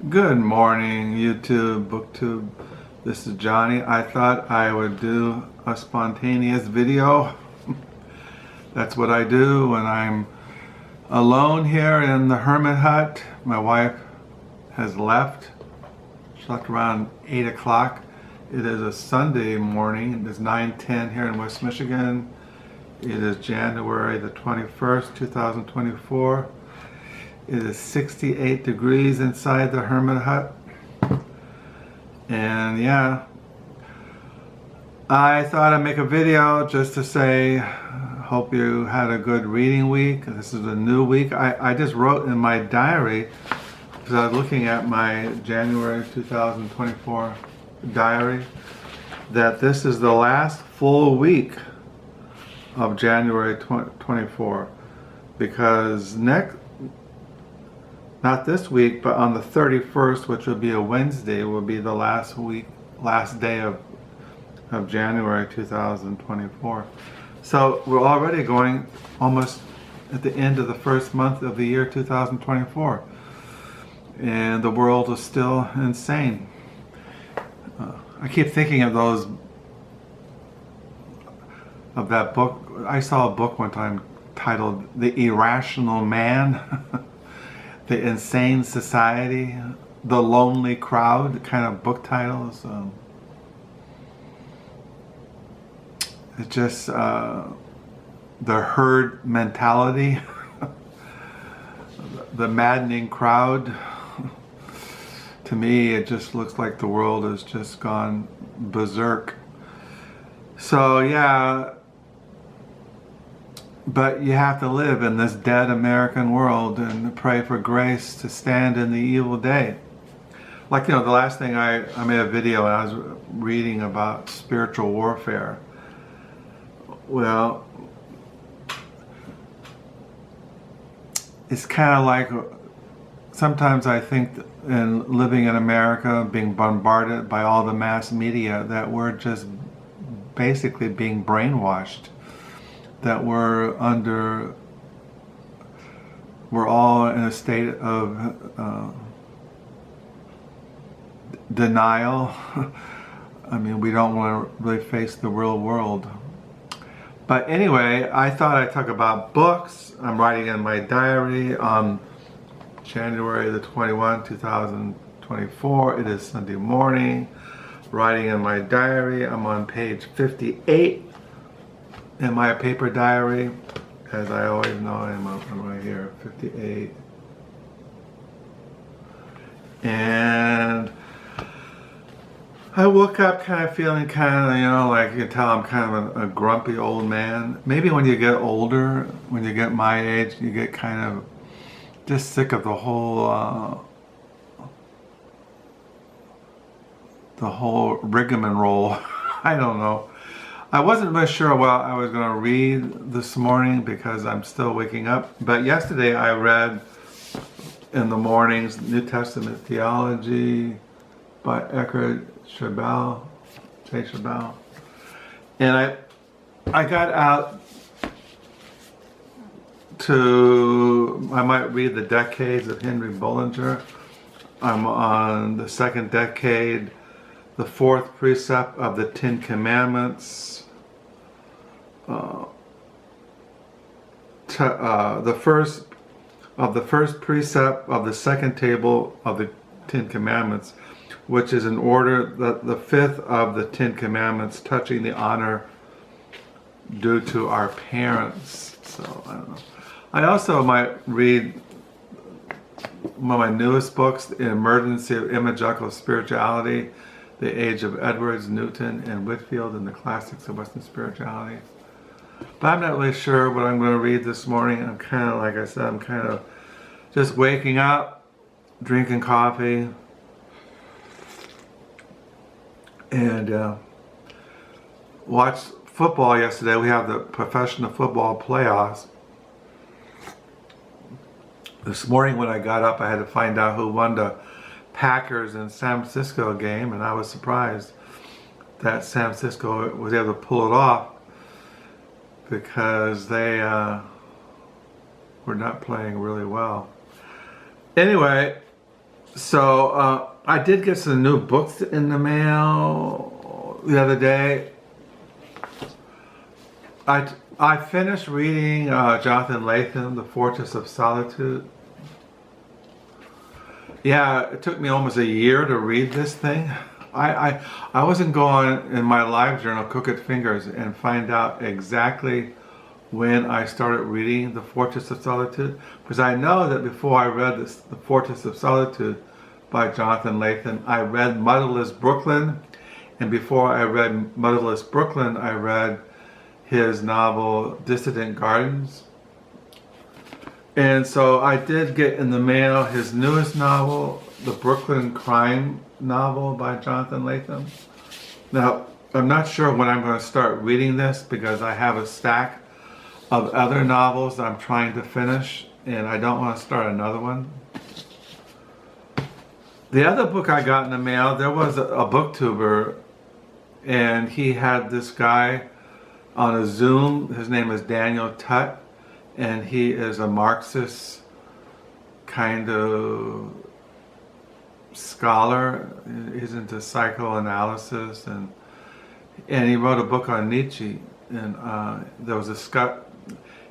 Good morning, YouTube, BookTube. This is Johnny. I thought I would do a spontaneous video. That's what I do when I'm alone here in the hermit hut. My wife has left. She left around 8 o'clock. It is a Sunday morning. It is 9:10 here in West Michigan. It is January the 21st, 2024. It is 68 degrees inside the hermit hut. And yeah, I thought I'd make a video just to say, hope you had a good reading week. This is a new week. I just wrote in my diary, because I was looking at my January 2024 diary, that this is the last full week of January 2024. Because not this week, but on the 31st, which will be a Wednesday, will be the last day of January 2024. So we're already going almost at the end of the first month of the year 2024. And the world is still insane. I keep thinking of that book. I saw a book one time titled The Irrational Man. The Insane Society, The Lonely Crowd, kind of book titles. It's just the herd mentality, the maddening crowd. To me, it just looks like the world has just gone berserk. So yeah, but you have to live in this dead American world and pray for grace to stand in the evil day. Like, the last thing I made a video and I was reading about spiritual warfare. Well, it's kind of like, sometimes I think in living in America, being bombarded by all the mass media, that we're just basically being brainwashed. That we're all in a state of denial. I mean, we don't want to really face the real world. But anyway, I thought I'd talk about books. I'm writing in my diary on January the 21st, 2024. It is Sunday morning. Writing in my diary. I'm on page 58. In my paper diary, as I always know, I'm right here, 58. And I woke up kind of feeling like you can tell I'm kind of a grumpy old man. Maybe when you get older, when you get my age, you get kind of just sick of the whole rigmarole. I don't know. I wasn't really sure what I was going to read this morning because I'm still waking up. But yesterday I read in the mornings New Testament Theology by Eckhard, Schnabel. And I got out I might read the Decades of Henry Bullinger. I'm on the second decade, the fourth precept of the Ten Commandments. The first precept of the second table of the Ten Commandments, which is in order the fifth of the Ten Commandments, touching the honor due to our parents. So I don't know. I also might read one of my newest books, The Emergence of Evangelical Spirituality, The Age of Edwards, Newton, and Whitefield, and the Classics of Western Spirituality. But I'm not really sure what I'm going to read this morning. I'm kind of, like I said, I'm kind of just waking up, drinking coffee, and watched football yesterday. We have the professional football playoffs. This morning when I got up, I had to find out who won the Packers and San Francisco game, and I was surprised that San Francisco was able to pull it off, because they were not playing really well. Anyway, So I did get some new books in the mail the other day. I finished reading Jonathan Lethem, The Fortress of Solitude. Yeah, it took me almost a year to read this thing. I wasn't going in my live journal, Cook It Fingers, and find out exactly when I started reading The Fortress of Solitude, because I know that before I read The Fortress of Solitude by Jonathan Lethem, I read Motherless Brooklyn, and before I read Motherless Brooklyn, I read his novel Dissident Gardens. And so I did get in the mail his newest novel, the Brooklyn crime novel by Jonathan Lethem. Now, I'm not sure when I'm going to start reading this because I have a stack of other novels that I'm trying to finish, and I don't want to start another one. The other book I got in the mail, there was a booktuber, and he had this guy on a Zoom. His name is Daniel Tutt, and he is a Marxist kind of scholar. He's into psychoanalysis, and he wrote a book on Nietzsche. And there was a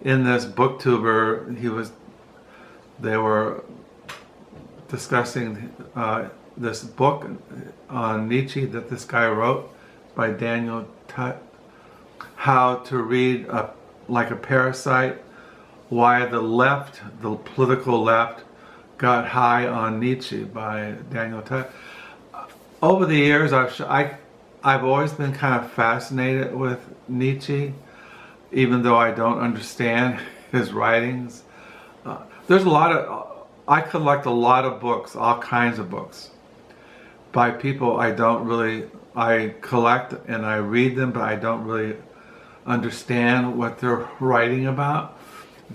in this booktuber. They were discussing this book on Nietzsche that this guy wrote by Daniel Tutt. How to read like a parasite. Why the left, the political left, got high on Nietzsche by Daniel Tutt. Over the years, I've always been kind of fascinated with Nietzsche, even though I don't understand his writings. There's a lot of, I collect a lot of books, all kinds of books, by people I collect and I read them, but I don't really understand what they're writing about.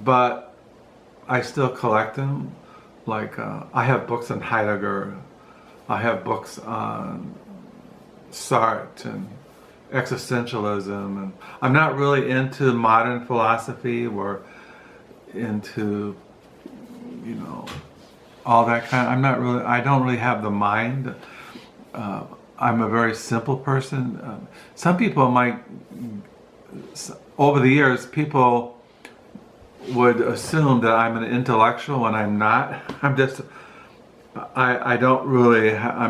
But I still collect them. Like I have books on Heidegger, I have books on Sartre and existentialism, and I'm not really into modern philosophy or into, all that kind. I don't really have the mind. I'm a very simple person. Some people over the years, people would assume that I'm an intellectual when I'm not. I'm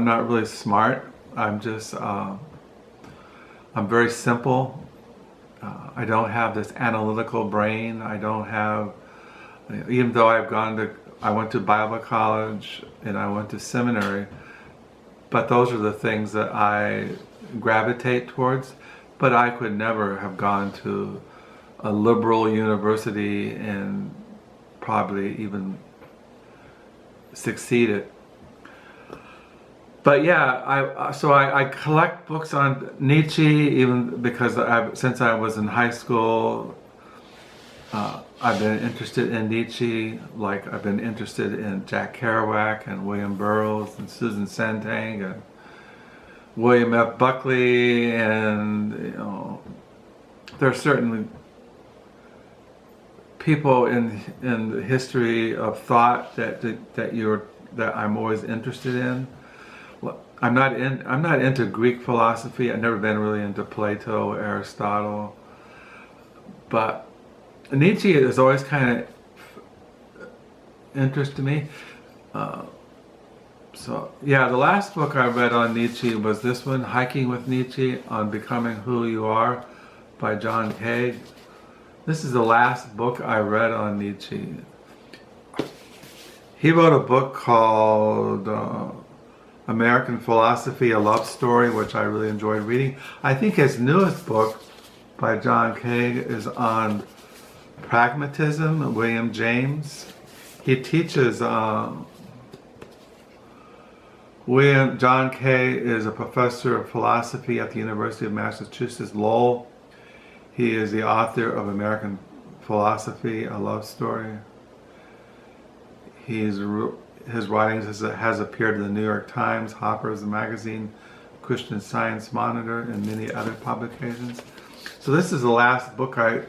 not really smart. I'm very simple. I don't have this analytical brain. I don't have, even though I went to Bible college and I went to seminary, but those are the things that I gravitate towards. But I could never have gone to a liberal university and probably even succeeded. But yeah, I collect books on Nietzsche, even because since I was in high school, I've been interested in Nietzsche. Like I've been interested in Jack Kerouac and William Burroughs and Susan Sontag and William F. Buckley, and there are certainly people in the history of thought that I'm always interested in. I'm not into Greek philosophy. I've never been really into Plato, Aristotle, but Nietzsche has always kind of interested me. So yeah, the last book I read on Nietzsche was this one, Hiking with Nietzsche on Becoming Who You Are by John Kaag. This is the last book I read on Nietzsche. He wrote a book called American Philosophy, A Love Story, which I really enjoyed reading. I think his newest book by John Kaag is on pragmatism, William James. He teaches, John Kaag is a professor of philosophy at the University of Massachusetts, Lowell. He is the author of American Philosophy, A Love Story. His writings has appeared in the New York Times, Harper's Magazine, Christian Science Monitor, and many other publications. So this is the last book I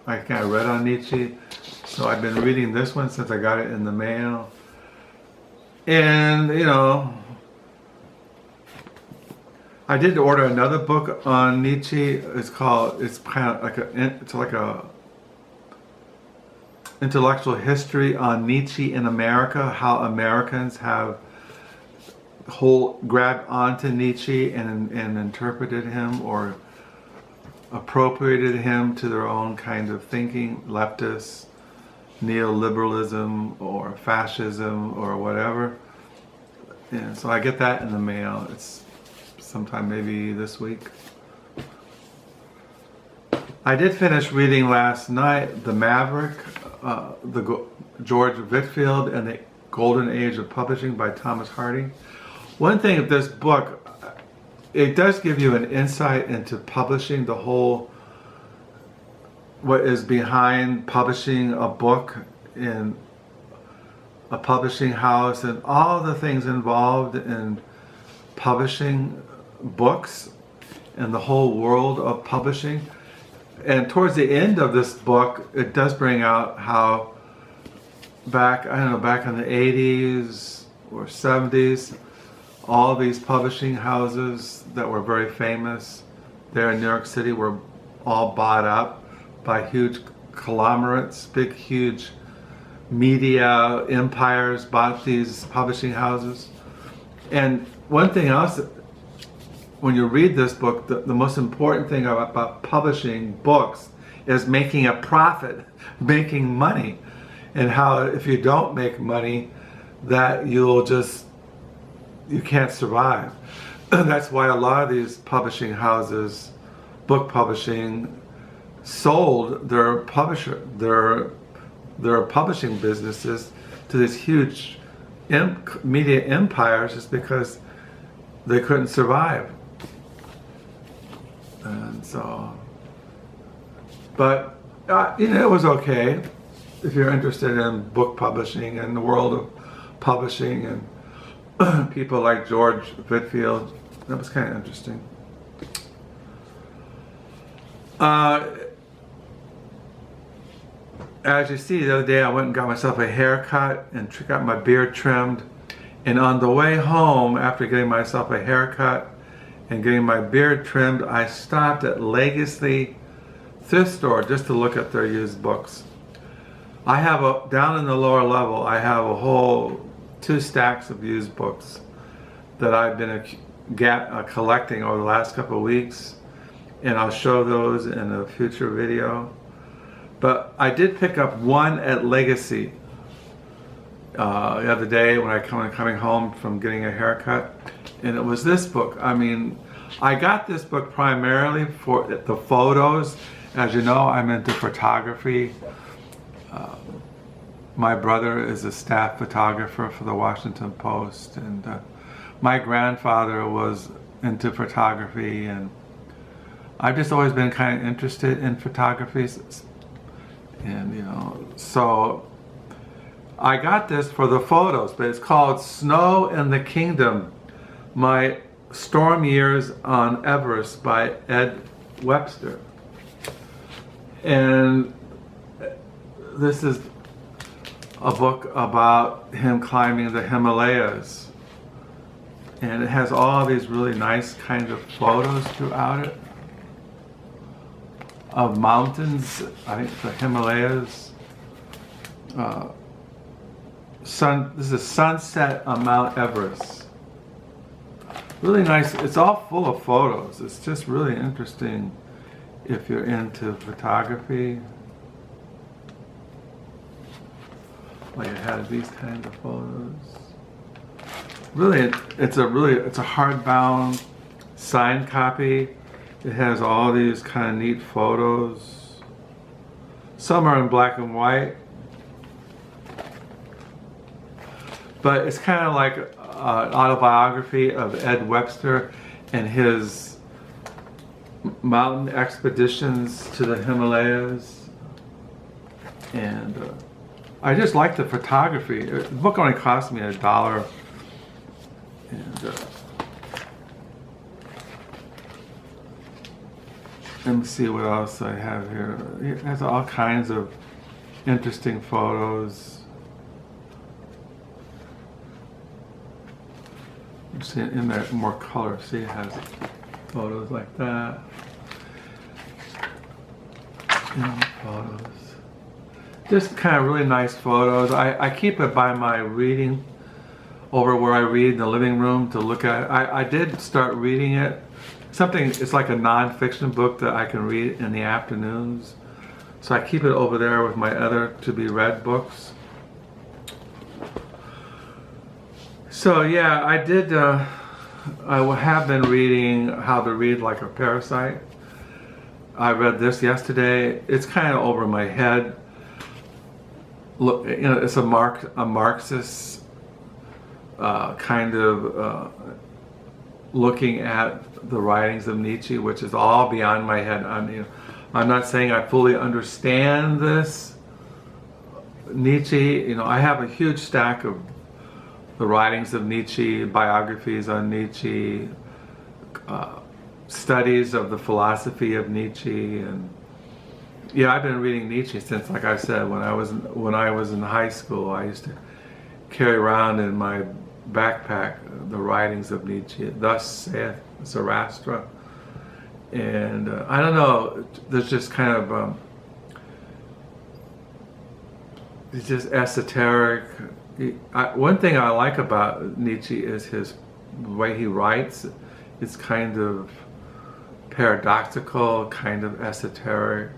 read on Nietzsche. So I've been reading this one since I got it in the mail. And, you know, I did order another book on Nietzsche. It's kind of like a intellectual history on Nietzsche in America, how Americans have grabbed onto Nietzsche and interpreted him or appropriated him to their own kind of thinking, leftist, neoliberalism or fascism or whatever. And so I get that in the mail. It's sometime maybe this week. I did finish reading last night the Maverick, George Whitefield and the Golden Age of Publishing by Thomas Hardy. One thing of this book, it does give you an insight into publishing, the whole, what is behind publishing a book in a publishing house and all the things involved in publishing books and the whole world of publishing. And towards the end of this book, it does bring out how back in the 80s or 70s, all these publishing houses that were very famous there in New York City were all bought up by huge conglomerates, big, huge media empires bought these publishing houses. And one thing else, when you read this book, the most important thing about publishing books is making a profit, making money, and how if you don't make money, that you can't survive. That's why a lot of these publishing houses, book publishing, sold their publishing businesses to these huge media empires just because they couldn't survive. And so, but it was okay if you're interested in book publishing and the world of publishing and people like George Whitefield. That was kind of interesting. As you see, the other day I went and got myself a haircut and got my beard trimmed. And on the way home, after getting myself a haircut and getting my beard trimmed, I stopped at Legacy Thrift Store just to look at their used books. I have down in the lower level, I have a whole 2 stacks of used books that I've been collecting over the last couple of weeks, and I'll show those in a future video. But I did pick up one at Legacy the other day when I coming home from getting a haircut, and it was this book. I mean, I got this book primarily for the photos. As you know, I'm into photography. My brother is a staff photographer for the Washington Post, and my grandfather was into photography, and I've just always been kind of interested in photography. And so I got this for the photos, but it's called Snow in the Kingdom, My Storm Years on Everest by Webster. And this is a book about him climbing the Himalayas. And it has all these really nice kind of photos throughout it of mountains, I think the Himalayas. This is sunset on Mount Everest. Really nice. It's all full of photos. It's just really interesting if you're into photography. Like it has these kinds of photos. Really, it's a hardbound signed copy. It has all these kind of neat photos. Some are in black and white. But it's kind of like an autobiography of Webster and his mountain expeditions to the Himalayas. And I just like the photography. The book only cost me $1. And let me see what else I have here. It has all kinds of interesting photos. See, in there more color. See, it has photos like that. Photos. Just kind of really nice photos. I keep it by my reading, over where I read in the living room to look at. I did start reading it. It's like a non-fiction book that I can read in the afternoons. So I keep it over there with my other to-be-read books. So yeah, I have been reading How to Read Like a Parasite. I read this yesterday. It's kind of over my head. Look, it's a Marxist kind of looking at the writings of Nietzsche, which is all beyond my head. I'm not saying I fully understand this Nietzsche. I have a huge stack of the writings of Nietzsche, biographies on Nietzsche, studies of the philosophy of Nietzsche, and yeah, I've been reading Nietzsche since, like I said, when I was in high school. I used to carry around in my backpack the writings of Nietzsche. Thus saith Zarathustra, and I don't know. There's just kind of it's just esoteric. One thing I like about Nietzsche is the way he writes. It's kind of paradoxical, kind of esoteric.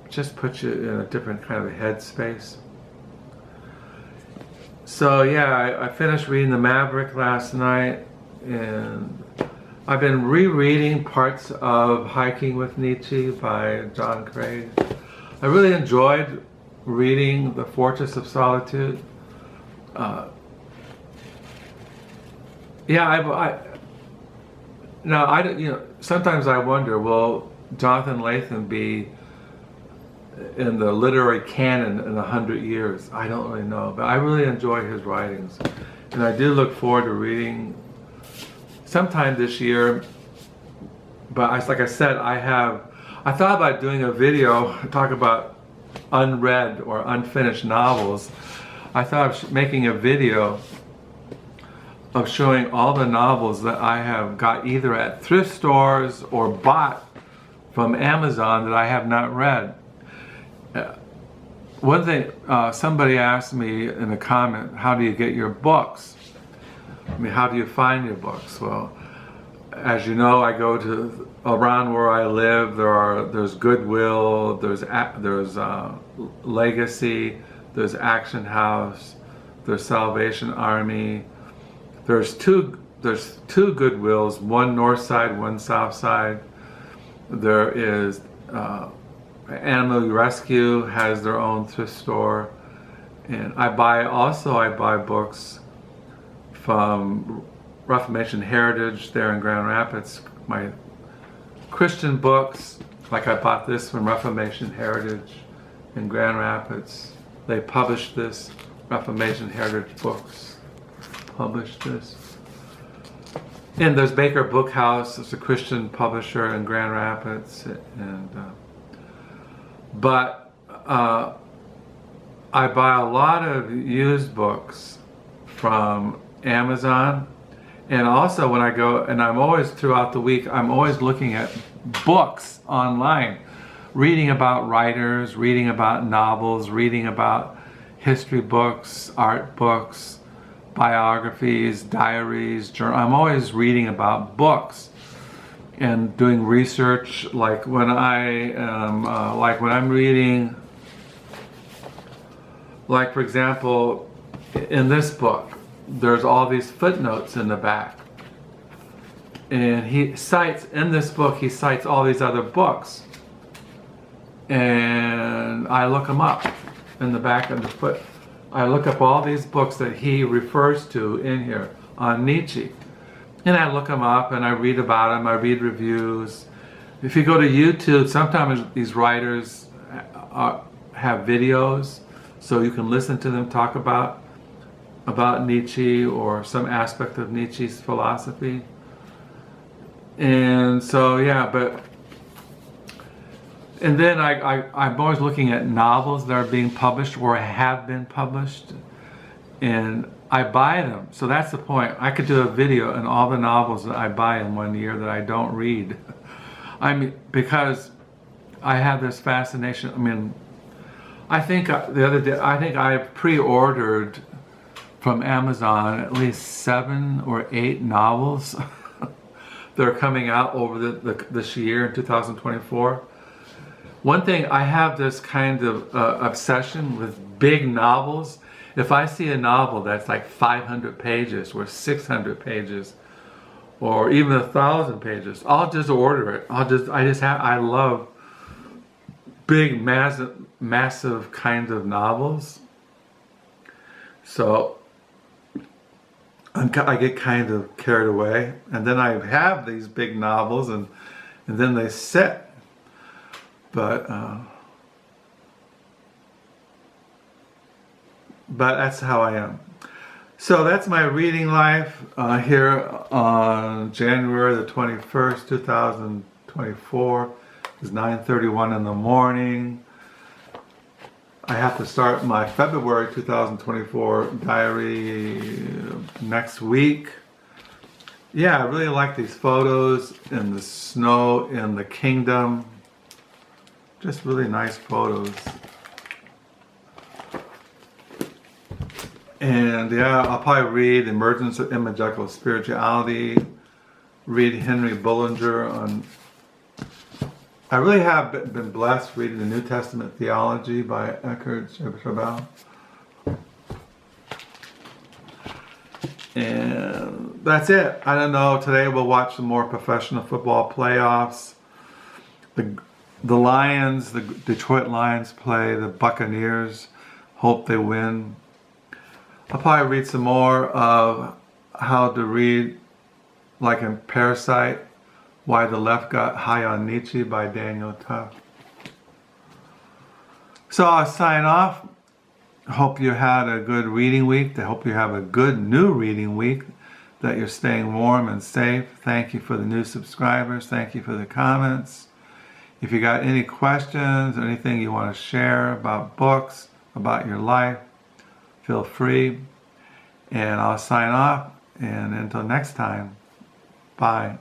Just puts you in a different kind of headspace. So yeah, I finished reading the Maverick last night, and I've been rereading parts of Hiking with Nietzsche by John Craig. I really enjoyed reading The Fortress of Solitude. Sometimes I wonder, will Jonathan Lethem be in the literary canon in 100 years? I don't really know, but I really enjoy his writings, and I do look forward to reading sometime this year. But like I said, I thought about doing a video talk about unread or unfinished novels. I thought of making a video of showing all the novels that I have got either at thrift stores or bought from Amazon that I have not read. One thing, somebody asked me in a comment, how do you get your books? How do you find your books? Well, as you know, I go to around where I live. There's Goodwill, there's Legacy, there's Action House, there's Salvation Army. There's two Goodwills, one north side, one south side. There is Animal Rescue has their own thrift store, and I buy books from Reformation Heritage there in Grand Rapids. My Christian books, like I bought this from Reformation Heritage in Grand Rapids. They published this. Reformation Heritage Books published this. And there's Baker Bookhouse. It's a Christian publisher in Grand Rapids. And I buy a lot of used books from Amazon. And also when I go, and I'm always throughout the week, I'm always looking at books online, reading about writers, reading about novels, reading about history books, art books, biographies, diaries, journal. I'm always reading about books and doing research. Like when I'm reading, like for example, in this book, there's all these footnotes in the back. And in this book, he cites all these other books. And I look them up in the back of the foot. I look up all these books that he refers to in here on Nietzsche. And I look them up and I read about them, I read reviews. If you go to YouTube, sometimes these writers have videos, so you can listen to them talk about Nietzsche or some aspect of Nietzsche's philosophy. And so and then I'm always looking at novels that are being published or have been published. And I buy them. So that's the point. I could do a video on all the novels that I buy in 1 year that I don't read. I mean, because I have this fascination. I mean, I think the other day, I think I pre-ordered from Amazon at least 7 or 8 novels that are coming out over this year in 2024. One thing, I have this kind of obsession with big novels. If I see a novel that's like 500 pages or 600 pages or even 1,000 pages, I'll just order it. I love big, massive kind of novels. So I get kind of carried away, and then I have these big novels, and then they sit. But that's how I am. So that's my reading life here on January the 21st, 2024. It's 9:31 in the morning. I have to start my February 2024 diary next week. Yeah, I really like these photos in the snow in the kingdom. Just really nice photos. And yeah, I'll probably read Emergence of Evangelical Spirituality, read Henry Bullinger on... I really have been blessed reading the New Testament Theology by Eckhard, Schnabel. And that's it. I don't know, today we'll watch some more professional football playoffs. The Lions, the Detroit Lions play the Buccaneers. Hope they win. I'll probably read some more of how to read, like in Parasite-Why the Left Got High on Nietzsche by Tutt. So I'll sign off. Hope you had a good reading week. I hope you have a good new reading week, that you're staying warm and safe. Thank you for the new subscribers. Thank you for the comments. If you got any questions or anything you want to share about books, about your life, feel free. And I'll sign off. And until next time, bye.